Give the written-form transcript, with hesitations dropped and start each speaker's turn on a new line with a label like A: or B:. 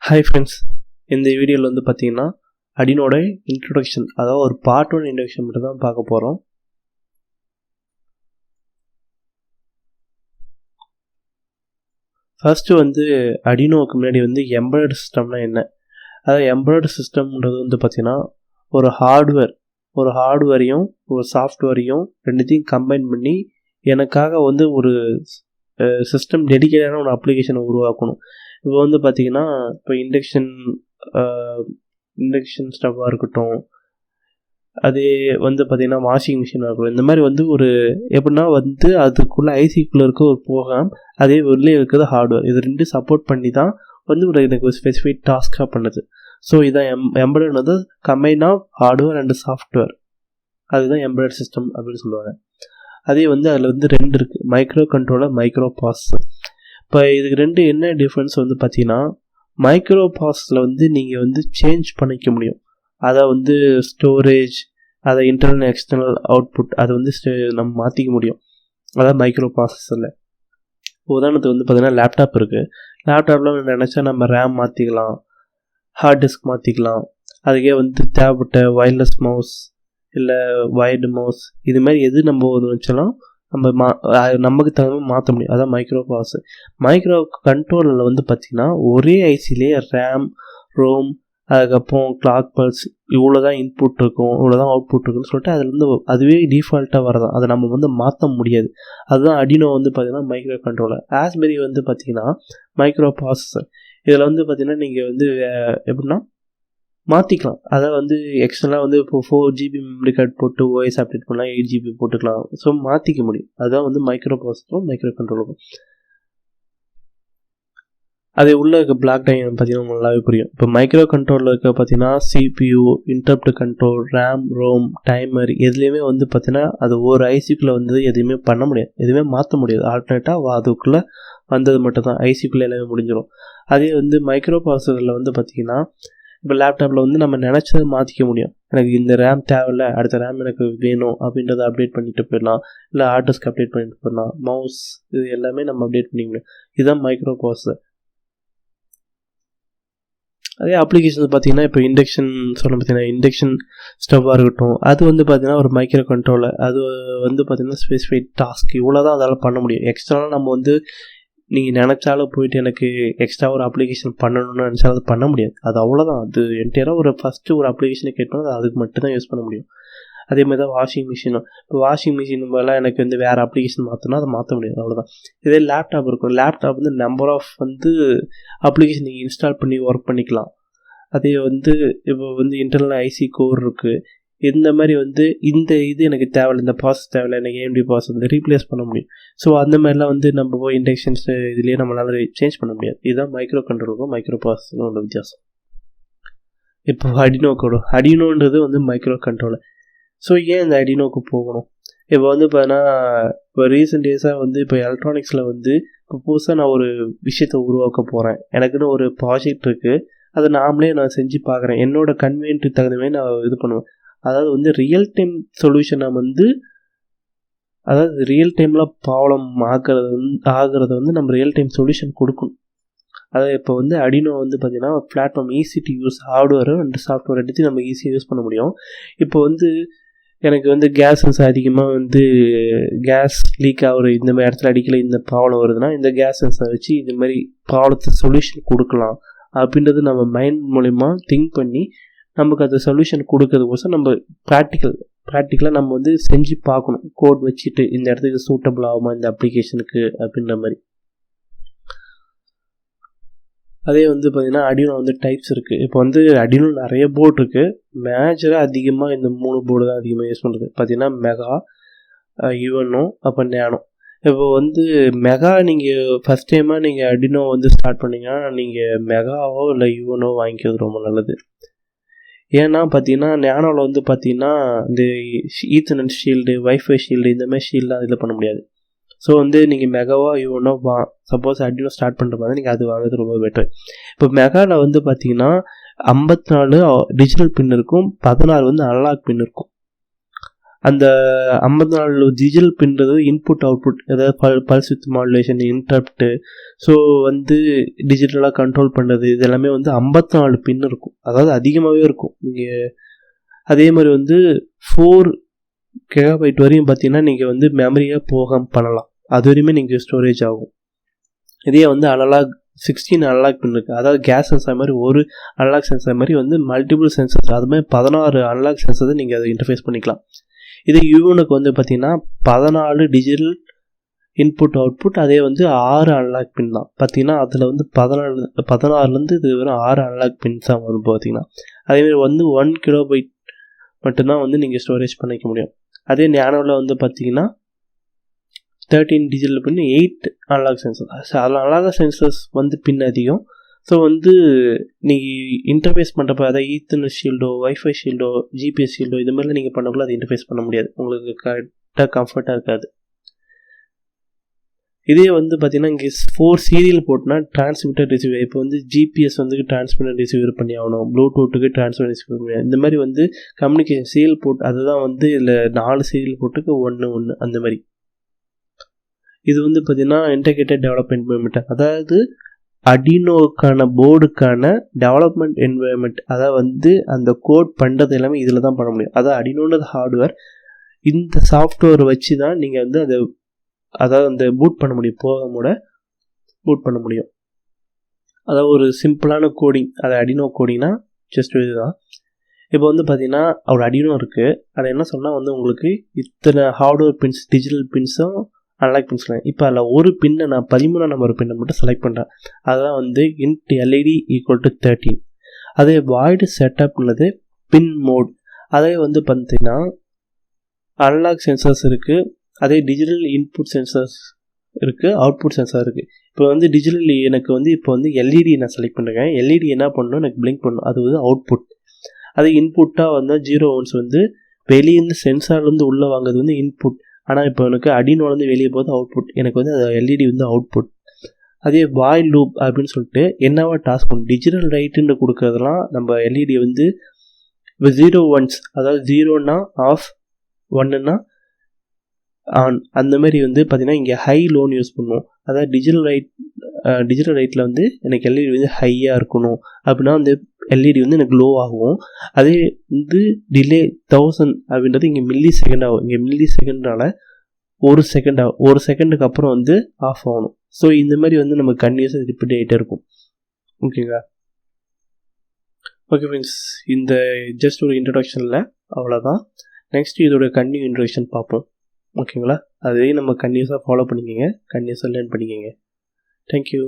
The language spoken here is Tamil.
A: ஹாய் ஃப்ரெண்ட்ஸ், இந்த வீடியோவில் வந்து பார்த்தீங்கன்னா அடினோட இன்ட்ரொடக்ஷன், அதாவது ஒரு பார்ட் 1 இன்ட்ரொடக்ஷன் மட்டும் தான் பார்க்க போகிறோம். ஃபர்ஸ்ட்டு வந்து அடினோவுக்கு முன்னாடி வந்து எம்பெடட் சிஸ்டம்னா என்ன? அதாவது எம்பெடட் சிஸ்டம்ன்றது வந்து பார்த்தீங்கன்னா ஒரு ஹார்ட்வேரையும் ஒரு சாஃப்ட்வேரையும் ரெண்டுத்தையும் கம்பைன் பண்ணி எனக்காக வந்து ஒரு சிஸ்டம் டெடிக்கேட்டான ஒரு அப்ளிகேஷனை உருவாக்கணும். இப்போ வந்து பார்த்தீங்கன்னா இப்போ இண்டக்ஷன் ஸ்டவ்வாக இருக்கட்டும், அதே வந்து பார்த்திங்கன்னா வாஷிங் மிஷினாக இருக்கட்டும், இந்த மாதிரி வந்து ஒரு எப்படின்னா வந்து அதுக்குள்ளே ஐசிக்குள்ளே இருக்க ஒரு ப்ரோக்ராம், அதே வெளியே இருக்கிறது ஹார்ட்வேர், இது ரெண்டு சப்போர்ட் பண்ணி தான் வந்து ஒரு எனக்கு ஒரு ஸ்பெசிஃபிக் டாஸ்க்காக பண்ணுது. ஸோ இதான் எம்பெடட் வந்து combine of hardware and software, அதுதான் எம்பெடட் சிஸ்டம் அப்படின்னு சொல்லுவாங்க. அதே வந்து அதில் வந்து ரெண்டு இருக்குது, மைக்ரோ கண்ட்ரோலர், மைக்ரோ ப்ராசஸர். இப்போ இதுக்கு ரெண்டு என்ன டிஃப்ரென்ஸ் வந்து பார்த்தீங்கன்னா, மைக்ரோ ப்ராசஸில் வந்து நீங்கள் வந்து சேஞ்ச் பண்ணிக்க முடியும். அதை வந்து ஸ்டோரேஜ், அதை இன்டர்னல் எக்ஸ்டர்னல் அவுட்புட் அதை வந்து நம்ம மாற்றிக்க முடியும். அதாவது மைக்ரோ ப்ராசஸரில் உதாரணத்துக்கு வந்து பார்த்திங்கன்னா லேப்டாப் இருக்குது. லேப்டாப்பில் நினச்சா நம்ம ரேம் மாற்றிக்கலாம், ஹார்ட் டிஸ்க் மாற்றிக்கலாம், அதுக்கே வந்து தேவைப்பட்ட வயர்லெஸ் மவுஸ் இல்லை வயர்டு மவுஸ் இது மாதிரி எது நம்ம ஒன்று வச்சாலும் நம்ம நமக்கு தகுந்த மாற்ற முடியும். அதான் மைக்ரோ ப்ராசஸர். மைக்ரோ கண்ட்ரோலரில் வந்து பார்த்திங்கன்னா ஒரே ஐசிலேயே ரேம், ரோம், அதுக்கப்புறம் கிளாக் பல்ஸ், இவ்வளோ தான் இன்புட் இருக்கும், இவ்வளோ தான் அவுட்புட் இருக்குன்னு சொல்லிட்டு அதில் வந்து அதுவே டிஃபால்ட்டாக வரதான், அதை நம்ம வந்து மாற்ற முடியாது. அதுதான் அடினோ வந்து பார்த்திங்கன்னா மைக்ரோ கண்ட்ரோலர். ராஸ்பெரி வந்து பார்த்திங்கன்னா மைக்ரோ ப்ராசஸர். இதில் வந்து பார்த்திங்கன்னா நீங்கள் வந்து எப்படின்னா மாற்றிக்கலாம். அதை வந்து எக்ஸ்டர்னலாக வந்து இப்போ 4GB மெமரி கார்டு போட்டு ஓஎஸ் அப்டேட் பண்ணலாம், 8GB போட்டுக்கலாம். ஸோ மாற்றிக்க முடியும். அதுதான் வந்து மைக்ரோ ப்ராசஸரும் மைக்ரோ கண்ட்ரோலரும். அதே உள்ளே இருக்க பிளாக் டயக்ராம் பார்த்தீங்கன்னா நல்லாவே புரியும். இப்போ மைக்ரோ கண்ட்ரோலில் இருக்க பார்த்தீங்கன்னா CPU, interrupt control, RAM, ROM, timer எதுலேயுமே வந்து பார்த்தீங்கன்னா அது ஒரு ஐசிக்குள்ளே வந்து எதுவுமே பண்ண முடியாது, எதுவுமே மாற்ற முடியாது. ஆல்டர்னேட்டாக அதுக்குள்ளே வந்தது மட்டும் தான் ஐசிக்குள்ளே எல்லாமே முடிஞ்சிடும். அதே வந்து மைக்ரோ ப்ராசஸரில் வந்து பார்த்திங்கன்னா இப்போ லேப்டாப்பில் வந்து நம்ம நினச்சதை மாற்றிக்க முடியும். எனக்கு இந்த ரேம் தேவையில்லை, அடுத்த ரேம் எனக்கு வேணும் அப்படின்றத அப்டேட் பண்ணிட்டு போயிடலாம், இல்லை ஹார்ட் டிஸ்க் அப்டேட் பண்ணிட்டு போயிடலாம், மவுஸ் இது எல்லாமே நம்ம அப்டேட் பண்ணிக்க முடியும். இதுதான் மைக்ரோ ப்ராசஸர். அதே அப்ளிகேஷன் பார்த்தீங்கன்னா இப்போ இண்டக்ஷன் சொன்ன பார்த்தீங்கன்னா இண்டக்ஷன் ஸ்டவ்வாக இருக்கட்டும், அது வந்து பார்த்தீங்கன்னா ஒரு மைக்ரோ கண்ட்ரோலர். அது வந்து பார்த்தீங்கன்னா ஸ்பெசிஃபைட் டாஸ்க் இவ்வளோ தான் அதால் பண்ண முடியும். எக்ஸ்ட்ராலாம் நம்ம வந்து நீங்கள் நினச்சாலும் போயிட்டு எனக்கு எக்ஸ்ட்ரா ஒரு அப்ளிகேஷன் பண்ணணும்னு நினச்சாலும் அது பண்ண முடியாது. அது அவ்வளோதான். அது என்டையராக ஒரு ஃபஸ்ட்டு ஒரு அப்ளிகேஷனை கேட்கணும், அது அதுக்கு மட்டும் தான் யூஸ் பண்ண முடியும். அதே மாதிரி தான் வாஷிங் மிஷினும். இப்போ வாஷிங் மிஷின் மேலே எனக்கு வந்து வேறு அப்ளிகேஷன் மாற்றணும், அதை மாற்ற முடியாது, அவ்வளோதான். இதே லேப்டாப் இருக்கும். லேப்டாப் வந்து நம்பர் ஆஃப் வந்து அப்ளிகேஷன் நீங்கள் இன்ஸ்டால் பண்ணி ஒர்க் பண்ணிக்கலாம். அதே வந்து இப்போ வந்து இன்டர்னல் ஐசி கோர் இருக்குது. இந்த மாதிரி வந்து இந்த இது எனக்கு தேவையில்லை, இந்த ப்ராசஸ் தேவையில்லை, எனக்கு AMD ப்ராசஸ் வந்து ரீப்ளேஸ் பண்ண முடியும். ஸோ அந்த மாதிரிலாம் வந்து நம்ம போய் இண்டக்ஷன்ஸ் இதுலேயே நம்மளால் சேஞ்ச் பண்ண முடியாது. இதுதான் மைக்ரோ கண்ட்ரோலுக்கும் மைக்ரோ ப்ராசஸருக்கும் உள்ள வித்தியாசம். இப்போ அடினோன்றது வந்து மைக்ரோ கண்ட்ரோலர். ஸோ ஏன் இந்த அடினோக்கு போகணும்? இப்போ வந்து பார்த்தீங்கன்னா இப்போ ரீசெண்ட் டேஸாக வந்து இப்போ எலக்ட்ரானிக்ஸில் வந்து இப்போ புதுசாக நான் ஒரு விஷயத்தை உருவாக்க போகிறேன், எனக்குன்னு ஒரு ப்ராஜெக்ட் இருக்குது, அதை நான் செஞ்சு பார்க்குறேன், என்னோடய கன்வீனியன்ட்டுக்கு தகுந்த மாதிரி நான் இது பண்ணுவேன். அதாவது வந்து ரியல் டைம் சொல்யூஷனை வந்து அதாவது ரியல் டைமில் ப்ராப்ளம் ஆகிறத வந்து நம்ம ரியல் டைம் சொல்யூஷன் கொடுக்கணும். அதாவது இப்போ வந்து அடினோ வந்து பார்த்திங்கன்னா platform easy to use, hardware and software எடுத்து நம்ம ஈஸியாக யூஸ் பண்ண முடியும். இப்போ வந்து எனக்கு வந்து கேஸஸ் அதிகமாக வந்து கேஸ் லீக் ஆகிற இந்த மாதிரி இடத்துல அடிக்கல இந்த ப்ராப்ளம் வருதுன்னா இந்த கேஸ் சென்ஸை வச்சு இது மாதிரி ப்ராப்ளத்துக்கு சொல்யூஷன் கொடுக்கலாம் அப்படின்றது நம்ம மைண்ட் மூலிமா திங்க் பண்ணி நமக்கு அந்த சொல்யூஷன் கொடுக்கறதுக்கோசம் நம்ம ப்ராக்டிக்கலாக நம்ம வந்து செஞ்சு பார்க்கணும், கோட் வச்சுட்டு இந்த இடத்துக்கு சூட்டபிள் ஆகுமா இந்த அப்ளிகேஷனுக்கு அப்படின்ற மாதிரி. அதே வந்து பார்த்திங்கன்னா அடினோ வந்து டைப்ஸ் இருக்குது. இப்போ வந்து அடினோ நிறைய போர்டு இருக்குது. மேஜராக அதிகமாக இந்த 3 போர்டு தான் அதிகமாக யூஸ் பண்ணுறது. பார்த்திங்கன்னா மெகா, யுஎன்ஓ, அப்போ நேனோ. இப்போ வந்து மெகா நீங்கள் ஃபஸ்ட் டைமாக நீங்கள் அடினோ வந்து ஸ்டார்ட் பண்ணிங்கன்னா நீங்கள் மெகாவோ இல்லை யுஎன்ஓ வாங்கிக்கிறது ரொம்ப நல்லது. ஏன்னா பார்த்தீங்கன்னா நேனோவில் வந்து பார்த்தீங்கன்னா இந்த ஈத்தர்நெட் ஷீல்டு, வைஃபை ஷீல்டு இந்த மாதிரி ஷீல்டெலாம் இதில் பண்ண முடியாது. ஸோ வந்து நீங்கள் மெகாவோ யுஎன்ஓ சப்போஸ் அடினோ ஸ்டார்ட் பண்ணுற மாதிரி நீங்கள் அது வாங்குறது ரொம்ப பெட்டர். இப்போ மெகாவில் வந்து பார்த்தீங்கன்னா 54 டிஜிட்டல் பின் இருக்கும், 16 வந்து அனலாக் பின் இருக்கும். அந்த 54 டிஜிட்டல் பின்றது இன்புட் அவுட்புட், அதாவது pulse width modulation, interrupt, so வந்து டிஜிட்டலாக கண்ட்ரோல் பண்ணுறது, இது எல்லாமே வந்து 54 பின் இருக்கும். அதாவது அதிகமாகவே இருக்கும். நீங்கள் அதே மாதிரி வந்து 4 GB வரையும் பார்த்தீங்கன்னா நீங்கள் வந்து மெமரியாக போக பண்ணலாம். அது வரையுமே நீங்கள் ஸ்டோரேஜ் ஆகும். இதே வந்து அனலாக் 16 அனலாக் பின் இருக்குது. அதாவது கேஸ் சென்சார் மாதிரி ஒரு அனலாக் சென்சார் மாதிரி வந்து மல்டிபிள் சென்சர்ஸ், அது மாதிரி 16 அனலாக் சென்சர் நீங்கள் அதை இன்டர்ஃபேஸ் பண்ணிக்கலாம். இதே யூனுக்கு வந்து பார்த்தீங்கன்னா 14 டிஜிட்டல் இன்புட் அவுட்புட், அதே வந்து 6 அனலாக் பின் தான். பார்த்தீங்கன்னா அதில் வந்து 16லேருந்து இது வெறும் 6 அனலாக் பின்ஸ் தான் வந்து பார்த்தீங்கன்னா. அதேமாதிரி வந்து 1 KB மட்டும்தான் வந்து நீங்கள் ஸ்டோரேஜ் பண்ணிக்க முடியும். அதே ஞானோவில் வந்து பார்த்தீங்கன்னா 13 டிஜிட்டல் பின், 8 அனலாக் சென்சர். அதில் அனலாக் சென்சர்ஸ் வந்து பின் அதிகம். ஸோ வந்து நீங்கள் இன்டர்ஃபேஸ் பண்ணுறப்ப அதாவது ஈத்தர்நெட் ஷீல்டோ, வைஃபை ஷீல்டோ, ஜிபிஎஸ் ஷீல்டோ இது மாதிரிலாம் நீங்கள் பண்ணக்குள்ள அதை இன்டர்ஃபேஸ் பண்ண முடியாது, உங்களுக்கு கரெக்டாக கம்ஃபர்ட்டாக இருக்காது. இதே வந்து பார்த்தீங்கன்னா இங்கே 4 சீரியல் போட்டுனா டிரான்ஸ்மிட்டர் ரிசீவர், இப்போ வந்து ஜிபிஎஸ் வந்து டிரான்ஸ்மிட்டர் ரிசீவர் பண்ணி ஆகணும், ப்ளூடூத்துக்கு டிரான்ஸ்மிட்டர் ரிசீவர் பண்ணி, இந்த மாதிரி வந்து கம்யூனிகேஷன் சீரியல் போட், அதுதான் வந்து இதில் 4 சீரியல் போட்டுக்கு 1 அந்த மாதிரி. இது வந்து பார்த்தீங்கன்னா இன்டகிரேட்டட் டெவலப்மெண்ட் என்வாயர்மெண்ட், அதாவது அடினோக்கான போர்டுக்கான டெவலப்மெண்ட் என்வாயர்மெண்ட், அதாவது வந்து அந்த கோட் பண்ணுறது எல்லாமே இதில் தான் பண்ண முடியும். அதாவது அடினோன்றது ஹார்ட்வேர், இந்த சாஃப்ட்வேர் வச்சு தான் நீங்கள் வந்து அதாவது அந்த பூட் பண்ண முடியும், ப்ரோக்ராமோட பூட் பண்ண முடியும். அதாவது ஒரு சிம்பிளான கோடிங், அது அடினோ கோடிங்னா ஜஸ்ட் இதுதான். இப்போ வந்து பார்த்தீங்கன்னா ஒரு அடினோ இருக்குது, அதை என்ன சொன்னால் வந்து உங்களுக்கு இத்தனை ஹார்ட்வேர் பின்ஸ், டிஜிட்டல் பின்ஸும் அனலாக் பின்ஸ். இப்போ அதில் ஒரு பின்னை நான் 13 நம்பர் பின்னை மட்டும் செலக்ட் பண்ணுறேன். அதுதான் வந்து int LED = 13. அதே வாய்டு செட்டப்னது பின் மோட், அதே வந்து பார்த்தீங்கன்னா அனலாக் சென்சர்ஸ் இருக்குது, அதே டிஜிட்டல் இன்புட் சென்சர்ஸ் இருக்குது, அவுட்புட் சென்சார் இருக்குது. இப்போ வந்து டிஜிட்டல் எனக்கு வந்து இப்போ வந்து LED நான் செலக்ட் பண்ணுறேன். LED என்ன பண்ணணும், எனக்கு பிளிங்க் பண்ணணும், அது வந்து அவுட்புட். அதே இன்புட்டாக வந்து 0 1 வந்து வெளியேருந்து சென்சார்லேருந்து உள்ளே வாங்குறது வந்து இன்புட். ஆனால் இப்போ எனக்கு அடினோலேருந்து வெளியே போகுது அவுட்புட், எனக்கு வந்து அது LED வந்து அவுட்புட். அதே வாய் லூப் அப்படின்னு சொல்லிட்டு என்னவா டாஸ்க் பண்ணும், டிஜிட்டல் ரைட்டுன்னு கொடுக்கறதுலாம் நம்ம LED வந்து இப்போ 0 1s, அதாவது 0னா ஆஃப், 1னா ஆன், அந்த மாதிரி வந்து பார்த்தீங்கன்னா இங்கே ஹை லோன்னு யூஸ் பண்ணுவோம். அதாவது டிஜிட்டல் ரைட்டில் வந்து எனக்கு LED வந்து ஹையாக இருக்கணும் அப்படின்னா வந்து LED வந்து எனக்கு லோ ஆகும். அதே வந்து டிலே 1000 அப்படின்றது இங்கே மில்லி செகண்ட் ஆகும். இங்கே மில்லி செகண்ட்னால 1 செகண்ட் ஆகும், 1 செகண்டுக்கு அப்புறம் வந்து ஆஃப் ஆகணும். ஸோ இந்த மாதிரி வந்து நம்ம கன்டினியூஸாக ரிப்பீட் ஆகிட்டே இருக்கும். ஓகேங்களா? ஓகே ஃப்ரெண்ட்ஸ், இந்த ஜஸ்ட் ஒரு இன்ட்ரடக்ஷனில் அவ்வளோதான். நெக்ஸ்ட் இதோட கண்டினியூ இன்ட்ரடக்ஷன் பார்ப்போம். ஓகேங்களா? அதையும் நம்ம கன்டினியூஸாக ஃபாலோ பண்ணிக்கோங்க, கன்டினியூஸாக லேர்ன் பண்ணிக்கோங்க. தேங்க்யூ.